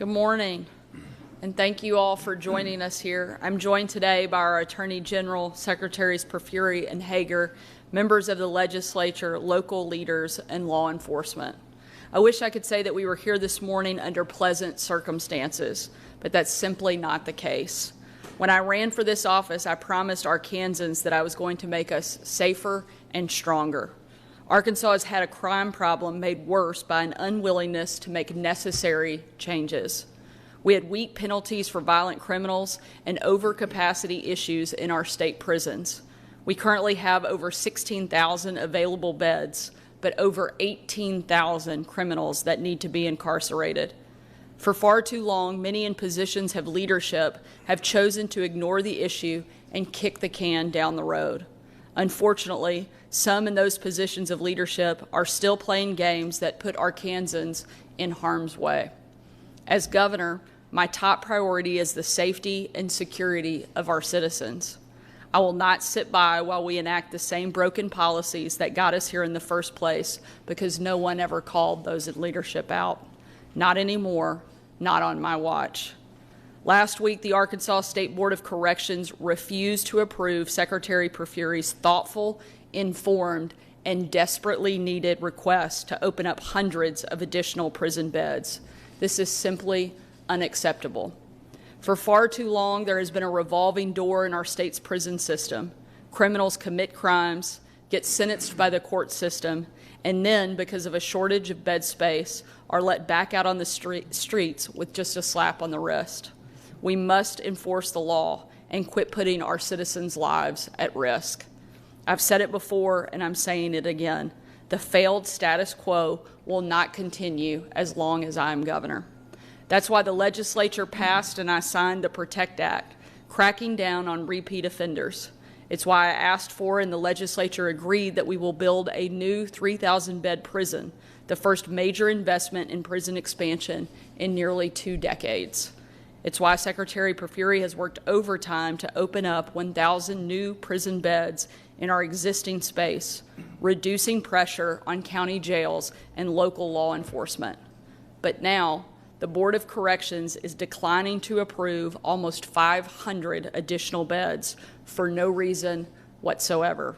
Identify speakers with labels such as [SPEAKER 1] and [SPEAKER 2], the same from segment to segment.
[SPEAKER 1] Good morning, and thank you all for joining us here. I'm joined today by our Attorney General, Secretaries Perfuri and Hager, members of the legislature, local leaders, and law enforcement. I wish I could say that we were here this morning under pleasant circumstances, but that's simply not the case. When I ran for this office, I promised Arkansans that I was going to make us safer and stronger. Arkansas has had a crime problem made worse by an unwillingness to make necessary changes. We had weak penalties for violent criminals and overcapacity issues in our state prisons. We currently have over 16,000 available beds, but over 18,000 criminals that need to be incarcerated. For far too long, many in positions of leadership have chosen to ignore the issue and kick the can down the road. Unfortunately, some in those positions of leadership are still playing games that put Arkansans in harm's way. As governor, my top priority is the safety and security of our citizens. I will not sit by while we enact the same broken policies that got us here in the first place because no one ever called those in leadership out. Not anymore, not on my watch. Last week, the Arkansas State Board of Corrections refused to approve Secretary Perfuri's thoughtful, informed, and desperately needed request to open up hundreds of additional prison beds. This is simply unacceptable. For far too long, there has been a revolving door in our state's prison system. Criminals commit crimes, get sentenced by the court system, and then, because of a shortage of bed space, are let back out on the streets with just a slap on the wrist. We must enforce the law and quit putting our citizens' lives at risk. I've said it before, and I'm saying it again. The failed status quo will not continue as long as I'm governor. That's why the legislature passed and I signed the PROTECT Act, cracking down on repeat offenders. It's why I asked for and the legislature agreed that we will build a new 3,000-bed prison, the first major investment in prison expansion in nearly 2 decades. It's why Secretary Perfuri has worked overtime to open up 1,000 new prison beds in our existing space, reducing pressure on county jails and local law enforcement. But now, the Board of Corrections is declining to approve almost 500 additional beds for no reason whatsoever.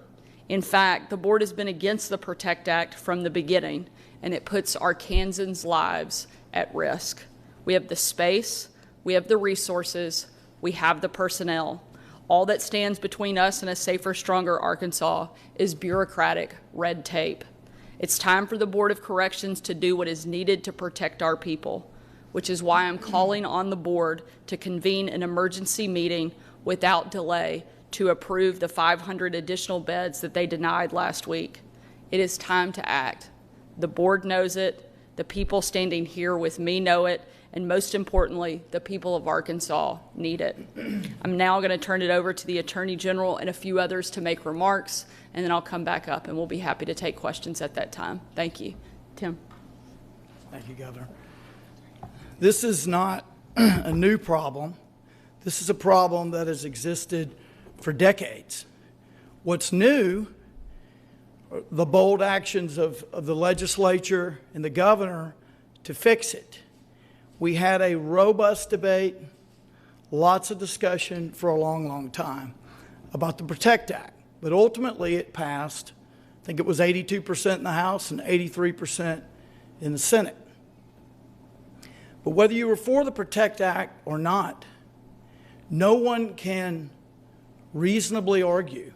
[SPEAKER 1] In fact, the board has been against the PROTECT Act from the beginning, and it puts Arkansans' lives at risk. We have the space, we have the resources, we have the personnel. All that stands between us and a safer, stronger Arkansas is bureaucratic red tape. It's time for the Board of Corrections to do what is needed to protect our people, which is why I'm calling on the board to convene an emergency meeting without delay to approve the 500 additional beds that they denied last week. It is time to act. The board knows it, the people standing here with me know it, and most importantly, the people of Arkansas need it. I'm now going to turn it over to the Attorney General and a few others to make remarks, and then I'll come back up and we'll be happy to take questions at that time. Thank you. Tim.
[SPEAKER 2] Thank you, Governor. This is not a new problem. This is a problem that has existed for decades. What's new are the bold actions of the legislature and the governor to fix it. We had a robust debate, lots of discussion for a long, long time about the PROTECT Act, but ultimately it passed. I think it was 82% in the House and 83% in the Senate. But whether you were for the PROTECT Act or not, no one can reasonably argue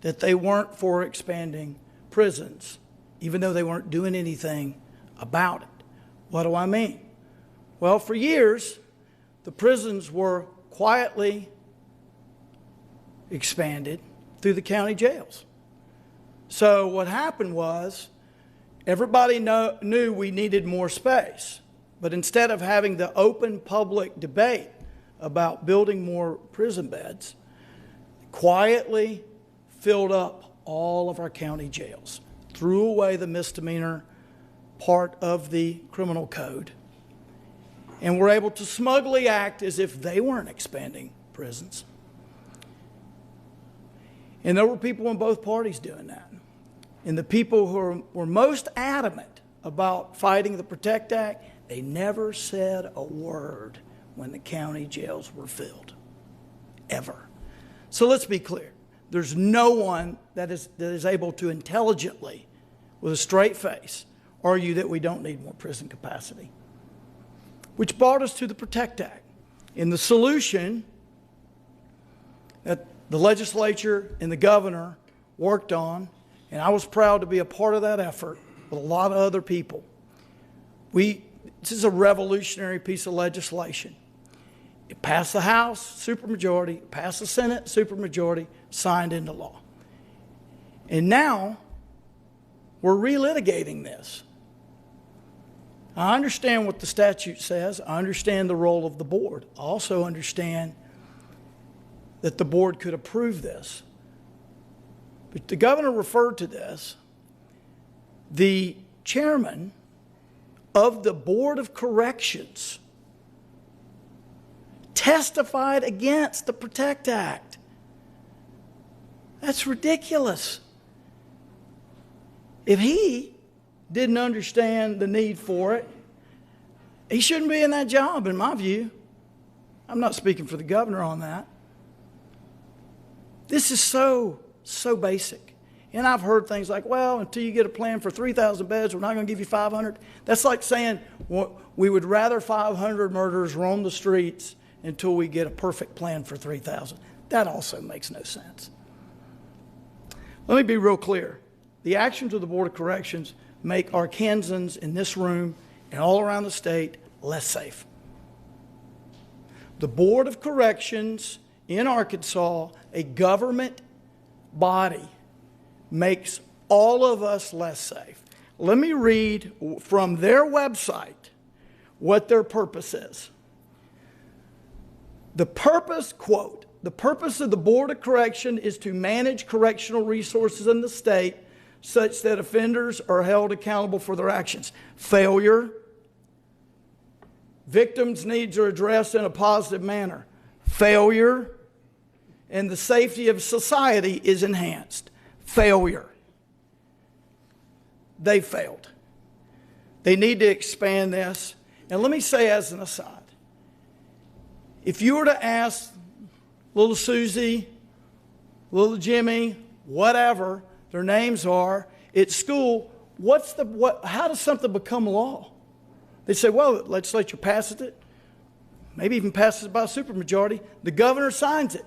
[SPEAKER 2] that they weren't for expanding prisons, even though they weren't doing anything about it. What do I mean? Well, for years, the prisons were quietly expanded through the county jails. So what happened was everybody knew we needed more space. But instead of having the open public debate about building more prison beds, quietly filled up all of our county jails, threw away the misdemeanor part of the criminal code, and were able to smugly act as if they weren't expanding prisons. And there were people in both parties doing that. And the people who were most adamant about fighting the PROTECT Act, They never said a word when the county jails were filled, ever. So let's be clear. There's no one that is able to intelligently, with a straight face, argue that we don't need more prison capacity. Which brought us to the PROTECT Act. In the solution that the legislature and the governor worked on, and I was proud to be a part of that effort with a lot of other people. This is a revolutionary piece of legislation. It passed the House, supermajority, it passed the Senate, supermajority, signed into law. And now we're relitigating this. I understand what the statute says. I understand the role of the board. I also understand that the board could approve this. But the governor referred to this. The chairman of the Board of Corrections testified against the PROTECT Act. That's ridiculous. If he didn't understand the need for it, he shouldn't be in that job, in my view. I'm not speaking for the governor on that. This is so basic. And I've heard things like, well, until you get a plan for 3,000 beds, we're not going to give you 500. That's like saying we would rather 500 murderers roam the streets until we get a perfect plan for 3,000. That also makes no sense. Let me be real clear. The actions of the Board of Corrections make Arkansans in this room and all around the state less safe. The Board of Corrections in Arkansas, a government body, makes all of us less safe. Let me read from their website what their purpose is. The purpose, quote, the purpose of the Board of Correction is to manage correctional resources in the state such that offenders are held accountable for their actions. Failure. Victims' needs are addressed in a positive manner. Failure. And the safety of society is enhanced. Failure. They failed. They need to expand this. And let me say as an aside, if you were to ask little Susie, little Jimmy, whatever their names are, at school, how does something become law? They say, well, the legislature passes it, maybe even passes it by a supermajority. The governor signs it.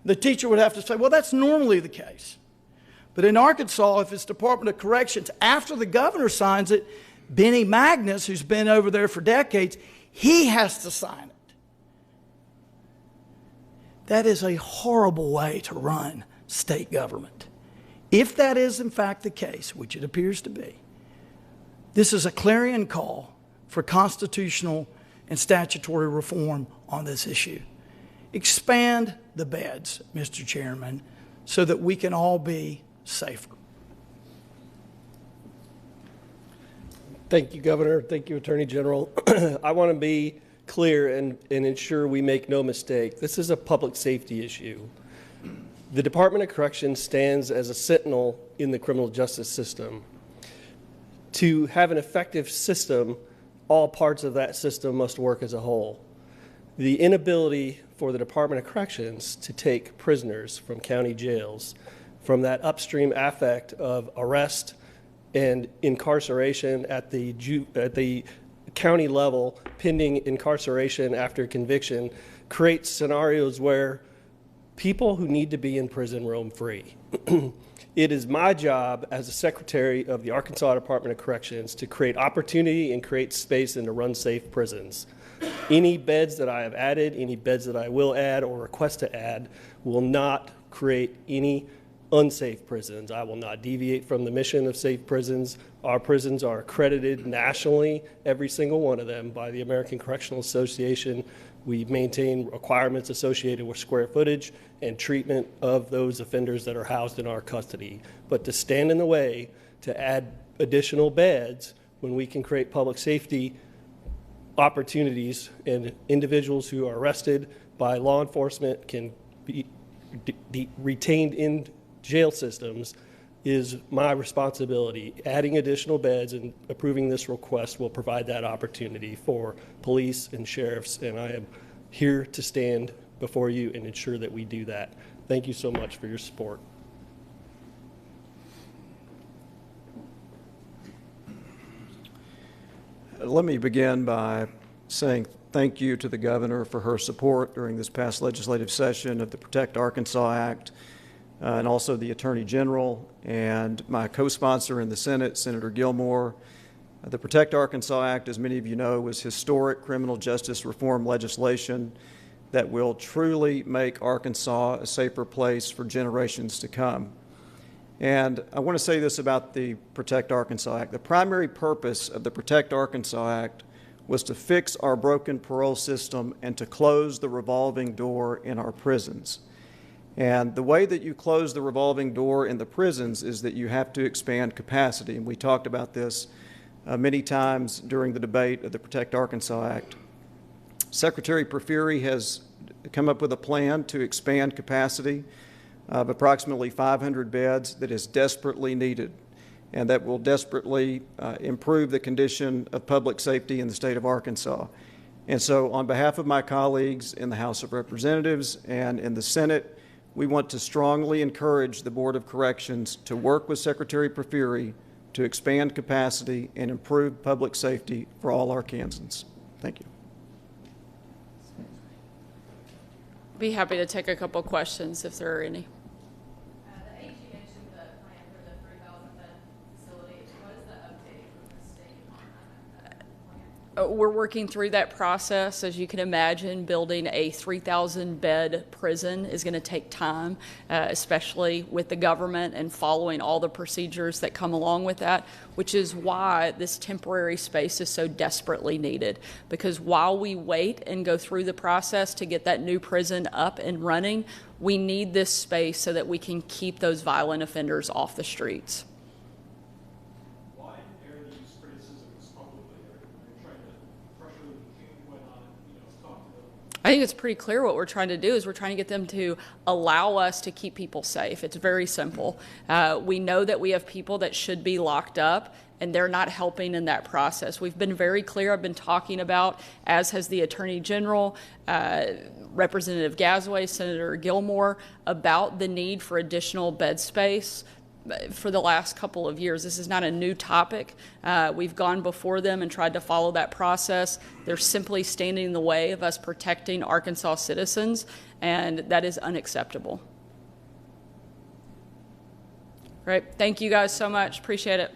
[SPEAKER 2] The teacher would have to say, well, that's normally the case. But in Arkansas, if it's Department of Corrections, after the governor signs it, Benny Magnus, who's been over there for decades, he has to sign it. That is a horrible way to run state government. If that is in fact the case, which it appears to be, this is a clarion call for constitutional and statutory reform on this issue. Expand the beds, Mr. Chairman, so that we can all be safer.
[SPEAKER 3] Thank you, Governor. Thank you, Attorney General. I want to be clear and ensure we make no mistake. This is a public safety issue. The Department of Corrections stands as a sentinel in the criminal justice system. To have an effective system, all parts of that system must work as a whole. The inability for the Department of Corrections to take prisoners from county jails, from that upstream affect of arrest and incarceration at the county level, pending incarceration after conviction, creates scenarios where people who need to be in prison roam free. It is my job as a secretary of the Arkansas Department of Corrections to create opportunity and create space and to run safe prisons. Any beds that I have added, any beds that I will add or request to add will not create any unsafe prisons. I will not deviate from the mission of safe prisons. Our prisons are accredited nationally, every single one of them, by the American Correctional Association. We maintain requirements associated with square footage and treatment of those offenders that are housed in our custody. But to stand in the way to add additional beds when we can create public safety opportunities and individuals who are arrested by law enforcement can be retained in jail systems, is my responsibility. Adding additional beds and approving this request will provide that opportunity for police and sheriffs, and I am here to stand before you and ensure that we do that. Thank you so much for your support.
[SPEAKER 4] Let me begin by saying thank you to the governor for her support during this past legislative session of the Protect Arkansas Act, and also the Attorney General and my co-sponsor in the Senate, Senator Gilmore. The Protect Arkansas Act, as many of you know, was historic criminal justice reform legislation that will truly make Arkansas a safer place for generations to come. And I want to say this about the Protect Arkansas Act. The primary purpose of the Protect Arkansas Act was to fix our broken parole system and to close the revolving door in our prisons. And the way that you close the revolving door in the prisons is that you have to expand capacity. And we talked about this many times during the debate of the Protect Arkansas Act. Secretary Porphyry has come up with a plan to expand capacity of approximately 500 beds that is desperately needed, and that will desperately improve the condition of public safety in the state of Arkansas. And so on behalf of my colleagues in the House of Representatives and in the Senate, we want to strongly encourage the Board of Corrections to work with Secretary Porphyry to expand capacity and improve public safety for all Arkansans. Thank you.
[SPEAKER 1] Be happy to take a couple questions if there are any.
[SPEAKER 5] The AG mentioned the plan for the 3,000-bed facility. What is the update from the state on that plan?
[SPEAKER 1] We're working through that process. As you can imagine, building a 3,000-bed prison is going to take time, especially with the government and following all the procedures that come along with that, which is why this temporary space is so desperately needed. Because while we wait and go through the process to get that new prison up and running, we need this space so that we can keep those violent offenders off the streets.
[SPEAKER 6] Why air these criticisms publicly? Are you trying to pressure the king when talk to them?
[SPEAKER 1] I think it's pretty clear what we're trying to do is we're trying to get them to allow us to keep people safe. It's very simple. We know that we have people that should be locked up, and they're not helping in that process. We've been very clear. I've been talking about, as has the Attorney General, Representative Gasway, Senator Gilmore, about the need for additional bed space for the last couple of years. This is not a new topic. We've gone before them and tried to follow that process. They're simply standing in the way of us protecting Arkansas citizens, and that is unacceptable. Great. Thank you guys so much. Appreciate it.